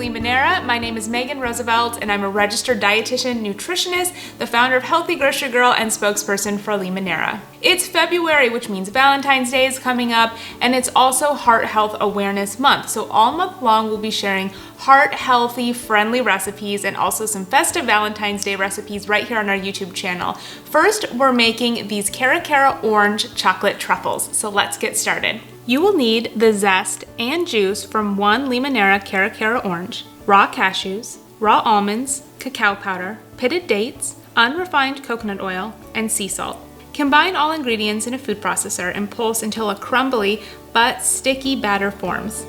Limoneira. My name is Megan Roosevelt, and I'm a registered dietitian, nutritionist, the founder of Healthy Grocery Girl, and spokesperson for Limoneira. It's February, which means Valentine's Day is coming up, and it's also Heart Health Awareness Month. So all month long, we'll be sharing heart-healthy, friendly recipes and also some festive Valentine's Day recipes right here on our YouTube channel. First, we're making these Cara orange chocolate truffles. So let's get started. You will need the zest and juice from one Limoneira Cara orange, raw cashews, raw almonds, cacao powder, pitted dates, unrefined coconut oil, and sea salt. Combine all ingredients in a food processor and pulse until a crumbly but sticky batter forms.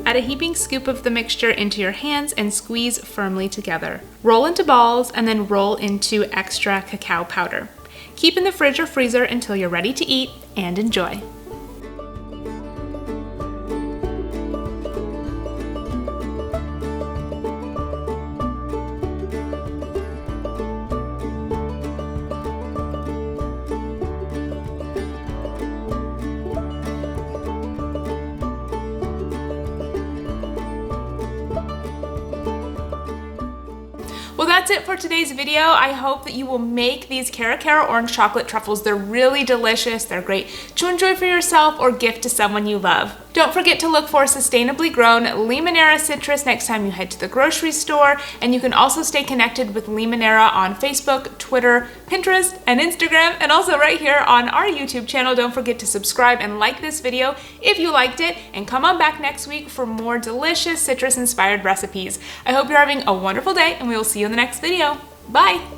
Add a heaping scoop of the mixture into your hands and squeeze firmly together. Roll into balls and then roll into extra cacao powder. Keep in the fridge or freezer until you're ready to eat and enjoy. Well, that's it for today's video. I hope that you will make these Cara orange chocolate truffles. They're really delicious. They're great to enjoy for yourself or gift to someone you love. Don't forget to look for sustainably grown Limoneira Citrus next time you head to the grocery store. And you can also stay connected with Limoneira on Facebook, Twitter, Pinterest, and Instagram, and also right here on our YouTube channel. Don't forget to subscribe and like this video if you liked it, and come on back next week for more delicious citrus-inspired recipes. I hope you're having a wonderful day, and we will see you in the next video. Bye!